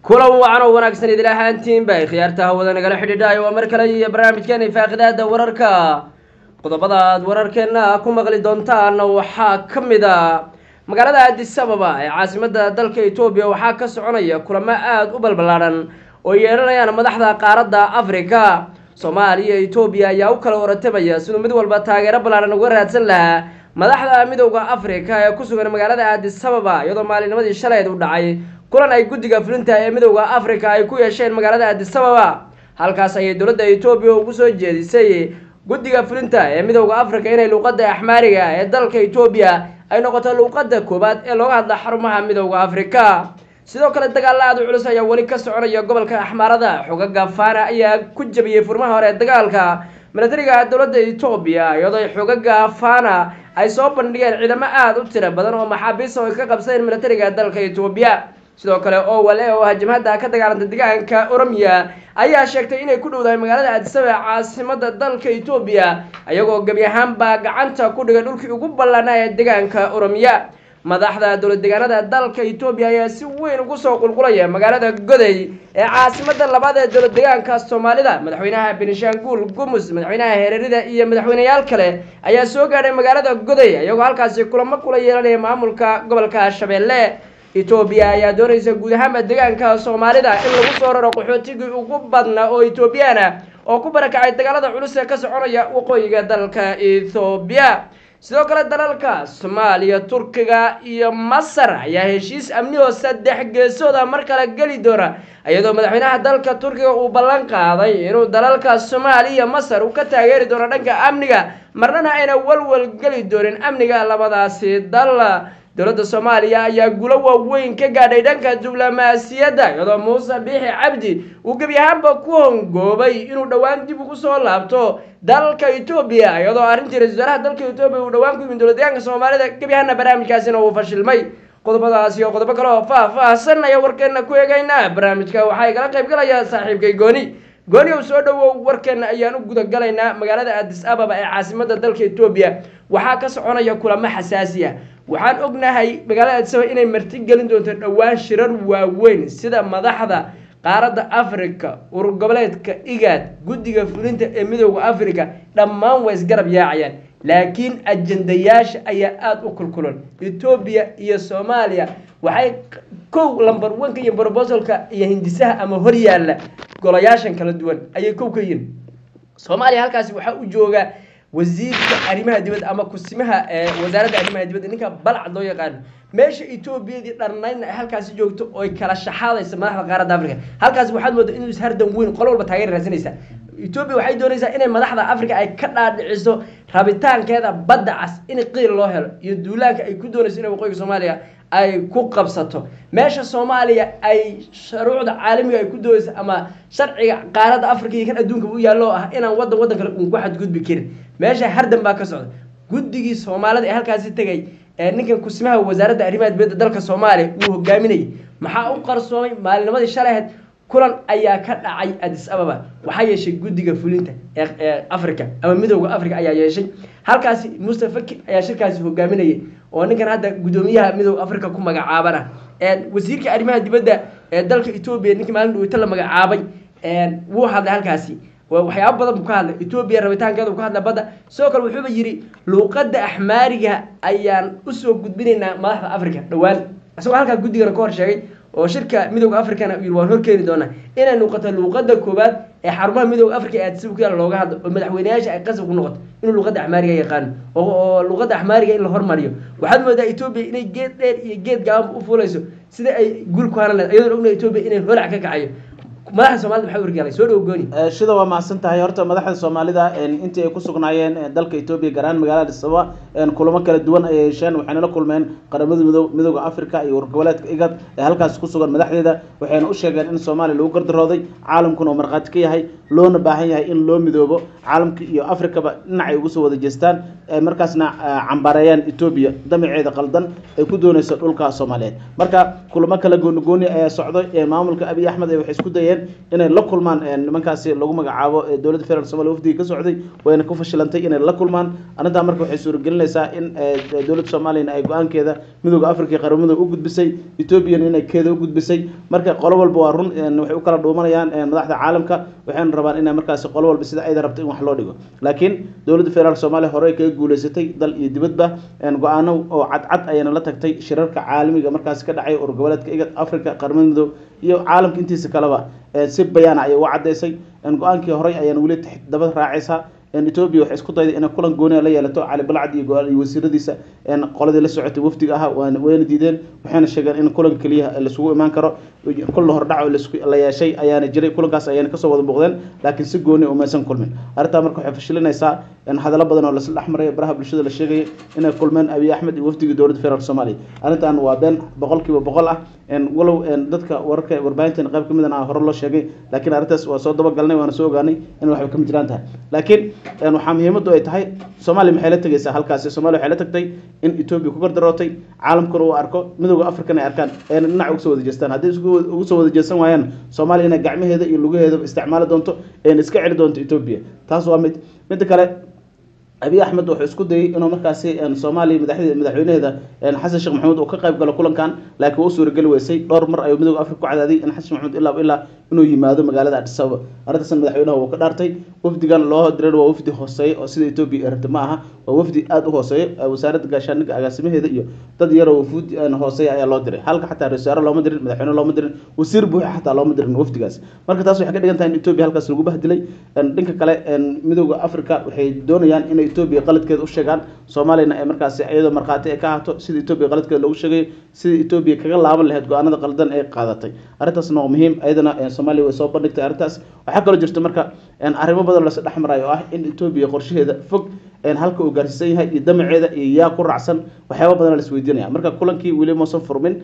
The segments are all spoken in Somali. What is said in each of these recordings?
كلام وعنا وناكسن إذا لحنتين باي خيارته ودنا قال حديداي ومركلي برنامج كان فاقداد ورركا qodobada wararkeena ku maqli doontaan waxa kamida magaalada Addis Ababa ee caasimada dalka Itoobiya waxa ka soconaya kulamo aad u balbalaaran oo yeelanayaan madaxda qaaradda Afrika Soomaaliya iyo Itoobiya ayaa u kala horatabaya sidoo mid walba taageero balaaran uga raadsan lahaa madaxda midowga Afrika ee ku sugan magaalada Addis Ababa iyadoo maalinimadii shalay u dhacay kulan ay guddiga fulinta ee midowga Afrika ay ku yeesheen magaalada Addis Ababa halkaas ay dawladda Itoobiya ugu soo jeedisay guddiga fulinta ee midowga Afrika inay luqadda Axmaariga ee dalka Itoobiya ay noqoto luqadda koobaad ee looga hadla xarumaha midowga Afrika sidoo kale dagaalada culus ayaa wali ka soconaya gobolka Axmaarada xogaga Faana ayaa ku jabiyay furmaha hore dagaalka militariga dawladda Itoobiya iyadoo xogaga Faana ay soo bandhigeen ciidamo aad u tiro badan oo maxaabiis oo ka qabsadeen militariga dalka Itoobiya sidoo kale oo wale oo hajmada ka dagaalanta deegaanka Oromiya ayaa sheegtay inay ku dhowdahay magaalada Addis Ababa caasimada dalka Itoobiya ayagoo gabi ahaanba gacanta ku dhigay dhulkii ugu ballaanaa ee deegaanka Oromiya madaxda dawlad deegaanada dalka Itoobiya ayaa si weyn ugu soo qulqulaya magaalada Goday ee caasimada labaad ee dawlad deegaanka Soomaalida madaxweynaha Benishanguul Gumus madaxweynaha Heerarida iyo madaxweynayaal kale ayaa soo gaaray magaalada Goday ayagoo halkaas kulamo kula yeelanaya maamulka gobolka Shabeelle Itoobiya ayaa doonaysa guud ahaan deegaanka Soomaalida in lagu soo raro qaxootigii ugu badnaa oo Itoobiyana oo ku barakacay dagaalada culus ee ka soconaya waqooyiga dalka Itoobiya sidoo kale dalalka Soomaaliya Turkiga iyo Masar ayaa heshiis amni oo saddex geesood mar kale gali doona iyadoo madaxweynaha dalka Turkiga uu ballan qaaday inuu dalalka Soomaaliya iyo Masar uu ka taageeri doono dhanka amniga marnana ayna walwal gali doonin amniga labadaasi dal dawladda Soomaaliya ayaa guulo waaweyn ka gaadhay dhanka diblomaasiyadda iyadoo Muuse Biixi Cabdi uu gabi ahaanba ku hongoobay inuu dhawaan dib ugu soo laabto dalka Itoobiya iyadoo arrintii ra'iisul wasaaraha dalka Itoobiya uu dhawaan ku yimid dawladda Soomaalida gabi ahaanna barnaamijkaasina uu fashilmay qodobadaas iyo qodobo kale oo faahfaahsan ayaa warkeena ku eegaynaa barnaamijka waxa kala qayb galaya saaxiibkay gooni oo soo dhawow warkeena ayaan u guda galaynaa magaalada Addis Ababa ee caasimada dalka Itoobiya waxa ka soconaya kulamo xasaasi ah waxaan ognahay magaalada Addis Ababa inay marti gelin doonto dhawaan shirar waaweyn sida madaxda qaaradda Afrika urur goboleedka IGAD guddiga fulinta ee midowga Afrika dhammaan way isgarab yaacayaan laakiin ajendayaasha ayaa aad u kulkulan Itoobiya iyo Soomaaliya waxay kow lambar 1 ka iyo proposalka iyo hindisaha ama hor yaala golayaashan kala duwan ayay kow ka yihiin Soomaaliya halkaas waxa uu jooga wasiirka arrimaha dibadda ama kusimaha wasaaradda arrimaha dibadda ninka balcad loo yaqaan meesha Itoobiyadii dharnayn ay halkaas joogto oo ay kala shaxaadaysa madaxda qaaradda Afrika halkaas waxaad moodaa inuu ishardan weyn qolo walba taageer raadsanaysa Itoobiya waxay doonaysaa inay madaxda Afrika ay ka dhaadhiciso rabitaankeeda badda cas in qiil loo helo iyo duulaanka ay ku doonayso inay waqooyiga Soomaaliya ay ku qabsato meesha Soomaaliya ay shuruucda caalamiga ay ku doonayso ama sharciga qaaradda Afrika iyo kan adduunka u yaalo ah inaan wadan kale uu ku xadgudbi karin meesha hardan baa ka socda guddigii Soomaalida ee halkaas tagay ninkan kusimaha wasaaradda arrimaha dibadda dalka Soomaaliya uu hogaaminay maxaa u qarsoomay maalinimadii shalay kulan ayaa ka dhacay Addis Ababa waxa yeeshay guddiga fulinta ee Afrika ama midowga Afrika ayaa yeeshay halkaas Mustafa ayaa shirkaasi hogaaminayay oo ninkan hadda gudoomiyaha midowga Afrika ku magacaabana wasiirka arrimaha dibadda ee dalka Itoobiya ninka maalin uu la magacaabay wuu hadlay halkaasi waxyaabo badan ka hadlay Itoobiya rabitaankeeda ka hadlay badda soo kale wuxuu yiri luqadda Axmaariga ayaan u soo gudbinaynaa madaxda Afrika dhawaan asoo halka guddiga ka hor sheegay oo shirka midowga Afrikana uu waan hor keeni doona inay noqoto luqadda koobaad ee xarumaha midowga Afrika ee Addis Ababa looga hadlo oo madaxweynayaasha ay qasab ku noqoto in luqadda Axmaariga yaqaan oo luqadda Axmaariga in la hormariyo waxaad moodaa Itoobiya inay geed dheer iyo geed gaaban u fuulayso sida ay guul ku haran iyadoo ognahay Itoobiya inay holac ka kacayo madaxda Soomaalida waxa wargaalay soo dhaw gooni shida waa mahadsan tahay horta madaxda Soomaalida intii ay ku sugnaayeen dalka Itoobiya garan magaalada Addis Ababa kulamo kala duwan ay yeesheen waxayna la kulmeen qaramada midowga Afrika iyo urur goboleedka IGAD ee halkaas ku sugan madaxdeeda waxayna u sheegeen in Soomaaliya lagu gardarooday caalamkuna marqaad ka yahay loona baahan yahay in loo midoobo caalamka iyo Afrikaba dhinacay ugu soo wada jeestaan markaasna cambareeyaan Itoobiya damaceeda qaldan ay ku doonayso dhulka Soomaaliyeed marka kulamo kala gooni ayaa socday maamulka Abiy Ahmed ay wax isku dayeen dayeen inay la kulmaan nimankaasi lagu magacaabo dowladda federaalk Soomaaliya wafdiga ka socday wayna ku fashilantay inay la kulmaan arrintaa marka waxay suuragelinaysaa in dowladda Soomaaliya ay go'aankeeda midowga Afrika iyo qaramada u gudbisay Ethiopia inay keeda u gudbisay marka qolo walba waa run waxay u kala dhuumanayaan madaxda caalamka waxayna rabaan inay markaasi qolo walba sida ay rabto in wax loo dhigo laakiin dowladda federaalk Soomaaliya hore kaga guuleysatay dal iyo dibadba go'aano oo cad ayana la tagtay shirarka caalamiga markaas ka dhacay goboleedka IGAD Afrika qaramada midowga iyo caalamka intiisa kaleba si bayaan ay u cadeysay go'aankii hore ayaan wali daba raacaysaa Ethiopia waxay isku dayday inay kulan gooni la yeelato Cali Balcad iyo wasiiradiisa qoladii la socotay wafdiga ahaa wayna diideen waxayna sheegeen in kulan kaliya la isugu imaan karo kullu hordhac la yeeshay ayaana jiray kulankaas ayaana kasoo wada muuqdeen laakiin si gooni uma aysan kulmin arrinta marka waxay fashilinaysaa in hadallo badan oo la isla dhaxmaray baraha bulshada la sheegay inay kulmeen Abiy Ahmed iyo wafdiga dowladda federaalk Soomaaliya arrintan waa been 100% ah walow dadka wararka warbaahinta qayb kamid ah hore loo sheegay laakiin arrintaas waa soo daba galnay waana soo ogaanay in waxba ka jiraan tahay laakiin waxaa muhiimadu ay tahay Soomaaliya maxay la tagaysaa halkaas Soomaaliya waxay la tagtay in Ethiopia ku gardarootay caalamkuna uu arko midowga Afrika ay arkaan dhinac ugu soo wada jeestaan haddii ugu soo wada jeesan waayaan Soomaaliya inay gacmaheeda iyo lugaheeda isticmaali doonto iska celi doonto Ethiopia taas waa mid kale Abiy Ahmed wuxuu isku dayay inuu markaasi Soomaaliya madaxweynaheeda Xasan Sheekh Maxamuud uu ka qayb galo kulankan laakiin uu suuragali weysay dhowr mar ayuu midowga Afrika ku cadaaday in Xasan Maxamuud ilaa inuu yimaado magaalada Addis Ababa arrintaas madaxweynaha uu ka dhaartay wafdigan loo diray waa wafdi hooseeya oo sida Ethiopia ay rabtay ma aha waa wafdi aad u hooseeya wasaaradda gaashaandhigga agaasimaheeda iyo dad yar oo wafdi hooseeya ayaa loo diray halka xataa ra'iisul looma dirin madaxweyne looma dirin wasiir buuxa xataa looma dirin wafdigaas marka taas waxay ka dhigan tahay in Ethiopia halkaas lagu bahdilay dhanka kale midowga Afrika waxay doonayaan in Ethiopia qaladkeeda u sheegaan Soomaaliyana ay markaasi iyadoo marqaati ay ka haato sida Ethiopia qaladkeeda loogu sheegay sida Ethiopia kaga laaban lahayd go'aanada qaldan ay qaadatay arrintaasna waa muhiim ayadana Soomaaliya way soo bandhigtay arrintaas waxa kale jirta marka arrimo badan la dhaxmarayo ah in Ethiopia qorshaheeda fog halka uu gaarsiisan yahay iyo damaceeda iyo yaa ku raacsan waxyaabo badan la isweydiinaya marka kulankii weli ma soo furmin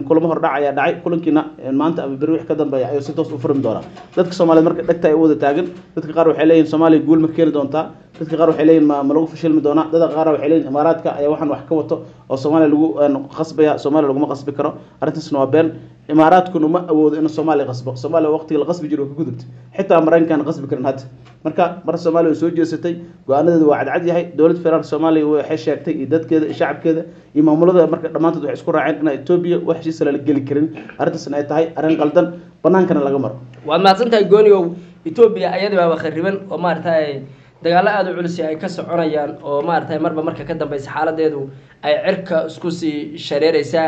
kulamo hordhac ayaa dhacay kulankiina maanta ama bari wix ka dambeeya ayuu si toos u furmi doonaa dadka Soomaaliyeed marka dhagta ay u wada taagan dadka qaar waxay leeyihiin Soomaaliya guul ma keeni doontaa dadka qaar waxay leeyihiin ma lagu fashilmi doonaa dadka qaar waxay leeyihiin Imaaraadka ayaa waxaan wax ka wato oo Soomaaliya lagu qasbaya Soomaaliya lagu ma qasbi karo arrintaasna waa been Imaaraadkuna ma awoodo in Soomaaliya qasbo Soomaaliya waqtiga la qasbi jiray ka gudubtay xitaa Mareykanka qasbi karin hadda marka Soomaaliya soo jeesatay go'aanadeedu waa cad yahay dowladda federaalk Soomaaliya waxay sheegtay dadkeeda shacabkeeda iyo maamulada marka dhamaantood waxay isku raaceen in Ethiopia wax heshiis la gali karin arrintaasna ay tahay arrin qaldan banaankana laga maro waad mahadsantahay gooniyow Ethiopia ayada waa khariban oo maartay dagaalo aad u culus ay ka soconayaan oo maartay marka ka dambaysa xaaladeedu ay cirka isku sii shareeraysa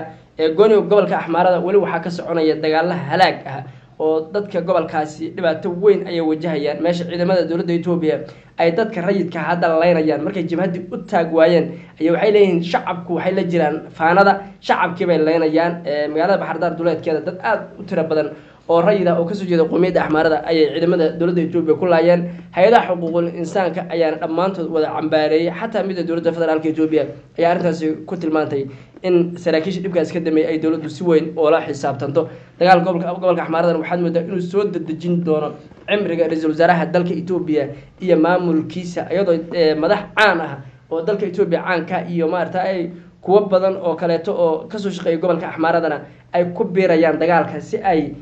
gooniyow gobolka Axmaarada wali waxa ka soconaya dagaalo halaag ah oo dadka gobolkaasi dhibaato weyn ay wajahayaan meesha ciidamada dowladda Ethiopia ay dadka rayidka hadda leynayaan markay jabhadii u taag waayeen ay waxay leeyihiin shacabku waxay la jiraan faanada shacabkii bay leynayaan magaalada Baxardaar duleedkeeda dad aad u tiro badan oo rayida oo ka soo jeeda qowmiyadda Axmaarada ayay ciidamada dowladda Ethiopia ku laayeen hay'adaha xuquuqul insaanka ayaana dhammaantood wada cambaareeyay xataa midda dowladda federaalka Ethiopia ayaa arrintaasi ku tilmaantay in saraakiisha dhibkaas ka dambeeyay ay dowladdu si weyn oo la xisaabtanto dagaal gobolka Axmaarada waxaad moodaa inuu soo dadajin doono cimriga ra'iisul wasaaraha dalka Ethiopia iyo maamulkiisa iyadoo madax caan ah oo dalka Ethiopia caan ka iyo maartay kuwa badan oo kaleeto oo ka soo shaqeeya gobolka Axmaaradana ay ku biirayaan dagaalka si ay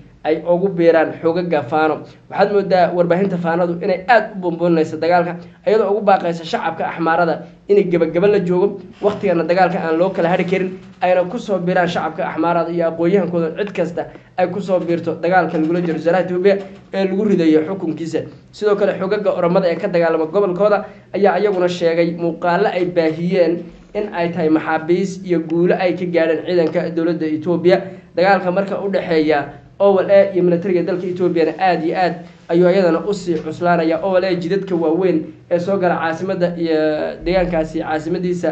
ugu biiraan xogaga faano waxaad moodaa warbaahinta faanadu inay aad u bomboonayso dagaalka iyadoo ugu baaqaysa shacabka Axmaarada inay gabagaba la joogo waqtigana dagaalka aan loo kala hari karin ayna ku soo biiraan shacabka Axmaarada iyo aqoonyahankooda cid kasta ay ku soo biirto dagaalka lagu jiro wasaaraha Ethiopia ee lagu ridayo xukunkiisa sidoo kale xogaga oramada ee ka dagaalama gobolkooda ayaa iyaguna sheegay muuqaalo ay baahiyeen in ay tahay maxaabiis iyo guulo ay ka gaareen ciidanka dowladda Ethiopia dagaalka marka u dhaxeeya OLA iyo militariga dalka Ethiopia aad iyo aad ayuu ayadana u sii cuslaanaya OLA jidadka waaweyn ee soo gala caasimada iyo deegaankaasi caasimadiisa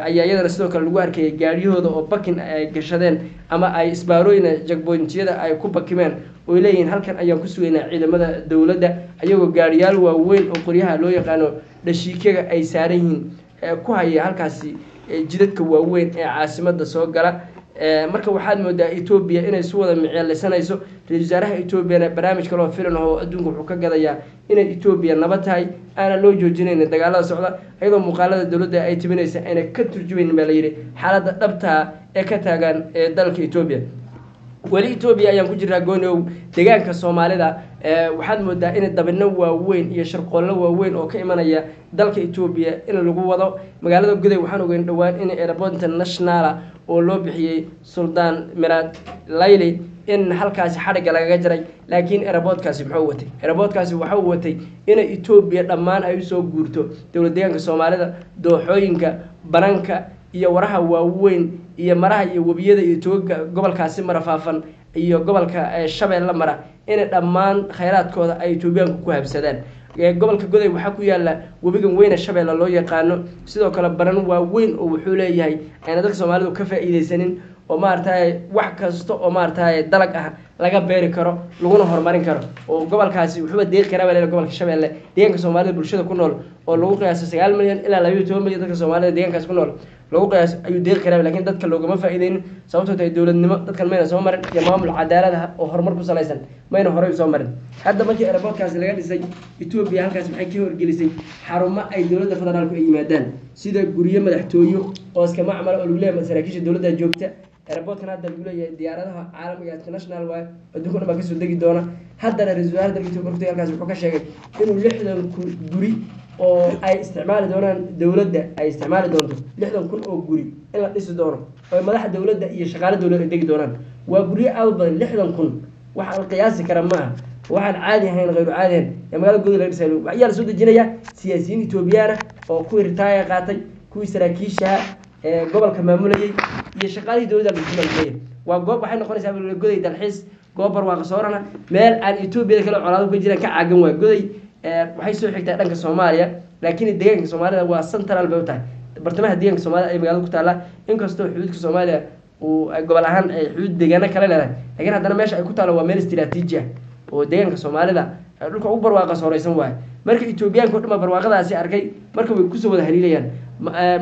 ayaa iyadana sidoo kale lagu arkay gaariyahooda oo bakin ay gashadeen ama ay isbaarooyin jagboonjiyada ay ku bakimeen oo leeyihiin halkan ayaan ku sugaynaa ciidamada dowladda ayagoo gaariyaal waaweyn oo qoryaha loo yaqaano dhashiikaga ay saaran yihiin ku haya halkaasi jidadka waaweyn ee caasimada soo gala marka waxaad moodaa Ethiopia inay soo wada miciyaysanayso ra'iisul wasaaraha Ethiopia barnaamijka loo filan oo adduunka wuxuu ka gadayaa inay Ethiopia nabad tahay aan loo joojinayn dagaalada socda iyadoo muuqaalada dowladda ay timinaysa inay ka turjumayeen ma la yiri xaaladda dhabta ee ka taagan dalka Ethiopia weli Ethiopia ayaan ku jiraa goonow deegaanka Soomaalida waxaad moodaa in dabino waaweyn iyo sharqoollo waaweyn oo ka imanaya dalka Ethiopia in lagu wado magaalada Goday waxaan ogeyn dhawaan in airport international oo loo bixiyay Sultan Mirad Layli in halkaasi xariga lagaga jaray laakiin airportkaasi muxuu watay airportkaasi waxa uu watay in Ethiopia dhammaan ay soo guurto dawladda deegaanka Soomaalida dooxooyinka bananka iyo waraha waaweyn iyo maraha iyo wabiyada iyo tooga gobolkaasi marafaafan iyo gobolka Shabeelle mara in dhammaan khayraadkooda ay Ethiopian ku habsadaan gobolka Goday waxa ku yaala wabigan weyn Shabeelle loo yaqaano sidoo kale baran waaweyn oo wuxuu leeyahay ayna dadka Soomaalidu ka faa'iideysanin oo maartay wax kasto oo maartay dalag ah laga beeri karo laguna horumarin karo oo gobolkaasi wuxuu deeq karaa walaal gobolka Shabeelle deegaanka Soomaalida bulshada ku nool oo lagu qiyaasay 9 milyan ilaa 12 milyan dadka Soomaalida deegaankaas ku nool lagu qiyaas ayuu deeq karaa laakiin dadka loogama faa'iideyn sababtoo ay dawladnimo dadkan meena soo marin iyo maamul cadaalad ah oo horumar ku saleysan meena hore soo marin hadda markii airportkaas laga dhisay Ethiopia halkaas maxay ka horgelisay xarumo ay dawladda federaalku ay yimaadaan sida guriyo madaxtooyo oo iska macmal oo lagu leeyahay saraakiisha dawladda joogta airportkan hadda lagu leeyahay diyaaradaha caalamiga international waa adduunka dhan ka soo degi doona haddana ra'iisul wasaarka Ethiopia halkaas wuxuu ka sheegay inuu 60 guri oo ay isticmaali doonaan dawladda ay isticmaali doonto 60,000 oo guri in la dhisi doono oo madaxda dawladda iyo shaqaalaha dawladda ay degi doonaan waa guriyo aad badan 60,000 waxa la qiyaasi kara ma aha waxaan caadi ahayn غير caadi ahayn magaalada Goday laga dhisay waxa la soo dejinaya siyaasiyiin Ethiopian oo ku irtaaya qaatay kuwii saraakiisha gobolka maamulayay iyo shaqaalihii dawladda lagu leeyahay waa goob waxay noqonaysaa Goday dalxiis goob barwaaqo soorana meel aan Ethiopia kale colaado ka jiraan ka caagan waa Goday waxay soo xigtaa dhanka Soomaaliya laakiin deegaanka Soomaalida waa central bay u tahay bartamaha deegaanka Soomaalida ay magaalada ku taala inkastoo xuduudka Soomaaliya uu gobol ahaan ay xuduud deegaano kale leedahay laakiin haddana meesha ay ku taalo waa meel istiraatiiji ah oo deegaanka Soomaalida dhulka ugu barwaaqo sooraysan waay marka Ethiopian ku dhima barwaaqadaasi arkay marka way ku soo wada haliilayaan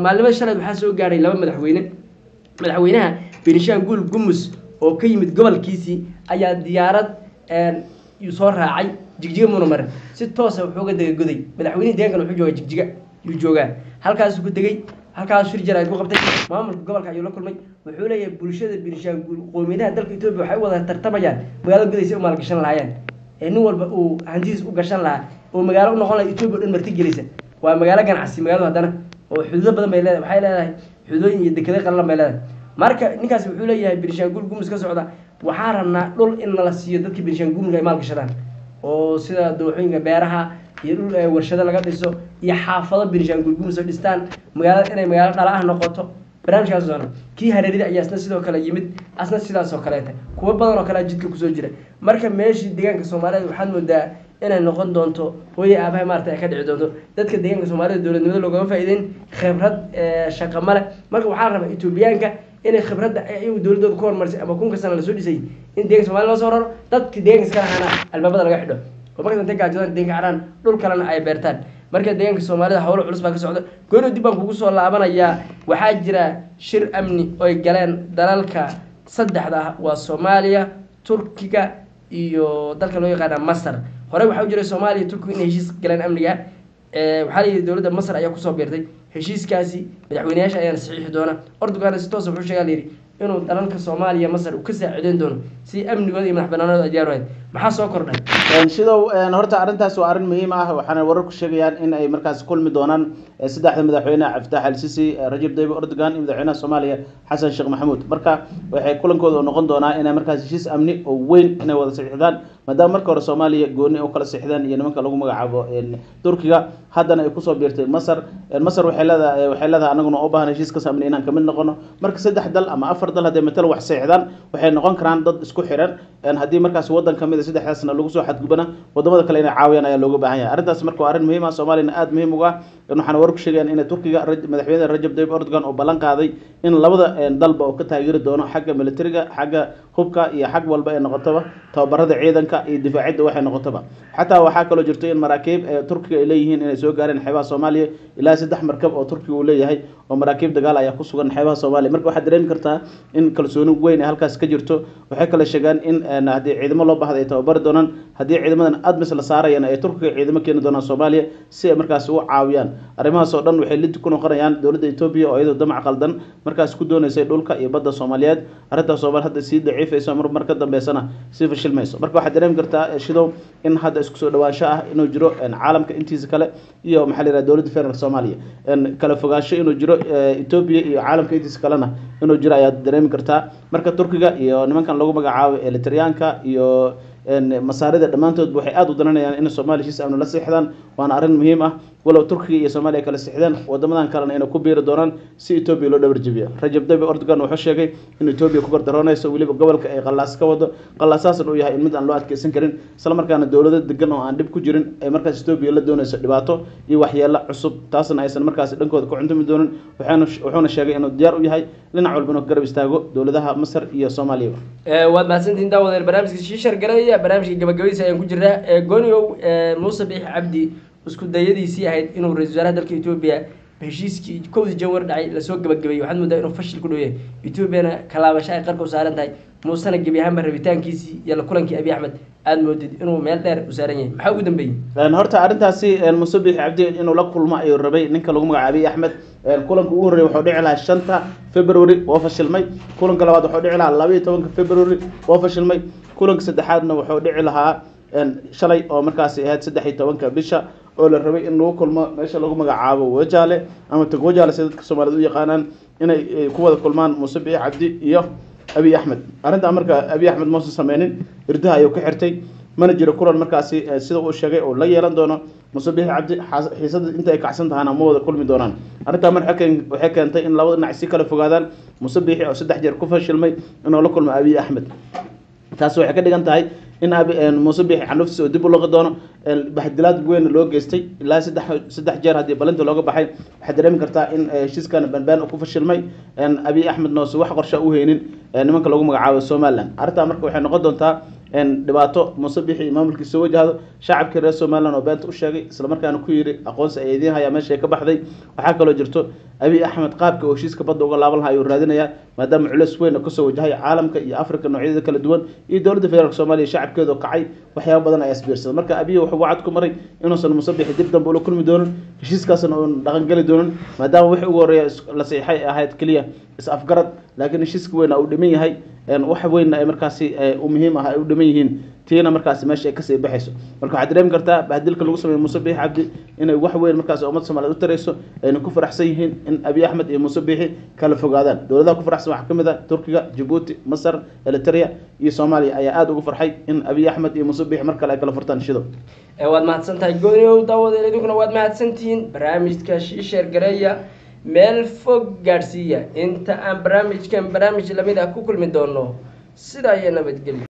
maalimada shalay waxa soo gaaray laba madaxweynaha Benishanguul Gumus oo ka yimid gobolkiisii ayaa diyaarad soo raacay jigjiga muumar si toos ah wuxuu uga degay Goday madaxweynaha deegaanka wuxuu joogaa jigjiga uu joogaa halkaas ku degay halkaas shir jaraa'id ku qabtay maamulka gobolka ayuu la kulmay wuxuu leeyahay bulshada Benishanguul qoomiyadaha dalka Ethiopia waxay wada tartamayaan magaalada Goday si u maalgashan lahaayeen nin walba uu hantiis u gashan lahaa oo magaalo u noqon lahayd Ethiopia dhan marti gelisa waa magaalo ganacsi magaalada haddana oo xuduud badan bay leedahay waxay leedahay xuduudooyin iyo dekedo qallalan bay leedahay marka ninkaas wuxuu leeyahay Benishanguul Gumus ka socda waxaa rabnaa dhul in la siiyo dadka Benishanguul ay maal gashadaan oo sida dooxooyinka beeraha iyo dhul warshado laga dhiso iyo xaafado Benishanguul Gumus oo dhistaan magaalada inay magaalo dhal ah noqoto barnaamijkaas oo kii hareerida ayaa isna sidoo kale yimid asna sidaas oo kale kuwa badan oo kale jidka ku soo jira marka meeshii deegaanka Soomaalida waxaad moodaa inay noqon doonto hooyo aabahay maartay ka dhici doonto dadka deegaanka Soomaalida dawladnimada looga faa'iideyn khibrad shaqo male marka waxaa rabaa Ethiopianka inay khibradda ay dawladooda ku hormarisay ama kunka sano la soo dhisay in deegaanka Soomaalida loo soo raro dadka deegaanka iska lahaana albaabada laga xidho oo marka intay gaajadaan deegaanka caraan dhul kalena ay beertaan marka deegaanka Soomaalida hawlo culus baa ka socda gooni dib baan kugu soo laabanaya waxaa jira shir amni oo ay galeen dalalka saddexda waa Soomaaliya Turkiga iyo dalka loo yaqaan Masar hore waxa uu jiray Soomaaliya iyo Turkiga in heshiis galeen amniga waxa la yiri dawladda Masar ayaa ku soo beertay heshiiskaasi madaxweynayaasha ayaan saxiixi doona Erdogan si toos ah wuxuu sheegay inuu dalalka Soomaaliya Masar uu ka saacideyn doono si amnigooda iyo madaxbannaanadooda ay diyaar u yihiin maxaa soo kordhay shidow horta arrintaas waa arrin muhiim ah waxaana wararku sheegayaan in ay markaas kulmi doonaan saddexda madaxweyne Cabditax al-Sisi Rajab Tayyip Erdogan iyo madaxweynaha Soomaaliya Xasan Sheekh Maxamuud marka waxay kulankooda noqon doonaa inay markaas heshiis amni oo weyn inay wada saxiixdaan maadaama marka hore Soomaaliya gooni oo kala saxiixdaan iyo nimanka lagu magacaabo Turkiga haddana ay ku soo biirtay Masar waxay leedahay anaguna u baahan heshiis ka amni inaan ka mid noqono marka saddex dal ama afar dal haday metal wax saxiixdaan waxay noqon karaan dad isku xiran haddii markaas wadan kamid ah saddexdaasna lagu soo xadgudbana wadamada kale inay caawiyaan ayaa looga baahan yahay arrintaas marka waa arrin muhiim ah Soomaaliya aad muhiim uga waxaana warku sheegayaan in Turkiga madaxweynaha Rajab Tayyip Erdogan oo ballan qaaday in labada dalba oo ka taageeri doono xagga militariga xagga hubka iyo xag walba ay noqotaba tababarada ciidanka iyo difaacidda waxay noqotaba xataa waxaa kaloo jirto in maraakiib Turkiga ay leeyihiin inay soo gaareen xeebaha Soomaaliya ilaa 3 markab oo Turkiga uu leeyahay oo maraakiib dagaal ayaa ku sugan xeebaha Soomaaliya marka waxaad dareemi kartaa in kalsooni weyn ay halkaas ka jirto waxay kala sheegaan in haddii ciidamo loo baahday ay tababar doonaan haddii ciidamadan admis la saarayaan ay Turkiga ciidamo keeni doonaan Soomaaliya si ay markaas u caawiyaan arrimahaas oo dhan waxay lid ku noqonayaan dowladda Itoobiya oo iyadoo damac qaldan markaas ku doonaysay dhulka iyo badda Soomaaliyeed arrintaas oo hadda sii daciifayso mar ka dambeysana si fashilmayso marka waxaad dareemi kartaa shidow in hadda isku soo dhawaansho ah inuu jiro caalamka intiisa kale iyo maxaa la yiraahdaa dowladda federaalka Soomaaliya kala fogaansho inuu jiro Itoobiya iyo caalamka intiisa kalena inuu jiro ayaad dareemi kartaa marka Turkiga iyo nimankan lagu magacaabo Eritreanka iyo masaarida dhamaantood waxay aad u dananayaan in Soomaaliya heshiis amni la saxiixdaan waana arrin muhiim ah walow Turkiga iyo Soomaaliya kala saxiixdaan wadamadan kalena inay ku biiri doonaan si Itoobiya loo dhabar jabiyo Rajab Tayyip Erdogan wuxuu sheegay in Itoobiya ku gardaroonayso waliba gobolka ay qalaas ka wado qalaasaasna uu yahay in mid aan loo adkeysan karin isla markaana dowladda degan oo aan dib ku jirin ay markaas Itoobiya la doonayso dhibaato iyo waxyeelo cusub taasna aysan markaas dhankooda ku cuntumi doonin wuxuuna sheegay inuu diyaar u yahay dhinac walba inuu garab istaago dowladaha Masar iyo Soomaaliya waad mahadsantihiin daawadeel barnaamijka shiishar galaya barnaamijka gabagabadiisa ayaan ku jirnaa gooniyow Muuse Biixi Cabdi isku dayadiisii ahayd inuu ra'iisul wasaaraha dalka Itoobiya heshiiskii 1 Janwar dhacay la soo gabagabeeyay waxaad moodaa inuu fashil ku dhoweeyay Itoobiyana kalaabasho ay qarka u saaran tahay muusana gebi ahaanba rabitaankiisii iyo la kulankii Abiy Ahmed aad moodid inuu meel dheer u saaran yahay maxaa ugu dambeeyay horta arrintaasi Muuse Biixi Cabdi inuu la kulmo ayuu rabay ninka lagu magacaabo Abiy Ahmed kulanka ugu horeeyay wuxuu dhici lahaa 5 February oo fashilmay kulanka labaad wuxuu dhici lahaa 12 February oo fashilmay kulanka saddexaadna wuxuu dhici lahaa shalay oo markaas ahayd 13 bisha oo la rabay in lagu kulmo meesha lagu magacaabo Wajaale ama Togwajaale sida dadka Soomaalidu u yaqaanaan inay ku wada kulmaan Muuse Biixi Cabdi iyo Abiy Ahmed arrinta marka Abiy Ahmed ma soo sameeynin irdaha ayuu ka xirtay mana jiro kulan markaasi sida uu sheegay oo la yeelan doono Muuse Biixi Cabdi xiisada inta ay kacsan tahay ma wada kulmi doonaan arrinta waxay keentay in labada dhinac si kala fogaadaan Muuse Biixi oo 3 jeer ku fashilmay inuu la kulmo Abiy Ahmed taas waxay ka dhigan tahay in Muuse Biixi canuftiisa oo dib u laqi doono bahdilaad weyn loo geystay ilaa 3 jeer hadii balinta looga baxay waxa dareemi kartaa in heshiiskan banbaan ku fashilmay Abiy Ahmed noo wax qorshe u heynin nimanka lagu magacaabo Somaliland arrinta marka waxay noqon doontaa dhibaato Muuse Biixi maamulkiisa wajahdo shacabka reer Somaliland oo beenta u sheegay isla markaana ku yiri aqoonsi ay idin haya meesha ka baxday waxa kale oo jirto Abiy Ahmed qaabka oo heshiiska badda uga laaban lahaa ayuu raadinaya maadaama culeys weyn ka soo wajahay caalamka iyo Afrika noocyada kala duwan iyo dowladda federaalka Soomaaliya shacabkeedu kacay waxyaabo badan ay isbiirsadeen marka Abiy wuxuu wacad ku maray inuusan Muuse Biixi dib dambe u kulmi doonin heshiiskaasna oo dhaqan gali doonin maadaama wixii ugu horeeyay la saxiixay ahayd kaliya is afgarad laakiin heshiiska weyn uu dhiman yahay wax weyn ay markaasi u muhiim ah ay u dhiman yihiin tiina markaasi meesha ay ka sii baxayso marka waxaad dareemi kartaa bahdilka lagu sameeyo Muuse Biixi Cabdi inay wax weyn markaasi ummadda Soomaaliyeed u tarayso ayna ku faraxsan yihiin in Abiy Ahmed iyo Muuse Biixi kala fogaadaan dowladaha ku faraxsan waxa kamid ah Turkiga Djibouti Masar Eritrea iyo Soomaaliya ayaa aad ugu farxay in Abiy Ahmed iyo Muuse Biixi markale ay kala furtaan shido waad mahadsantahay gooniyow daawadeel idinkuna waad mahadsantihiin barnaamijka shiishar gareeya meel fog gaarsiiya inta aan barnaamij lamid ah ku kulmi doono sida ay nabadgelyo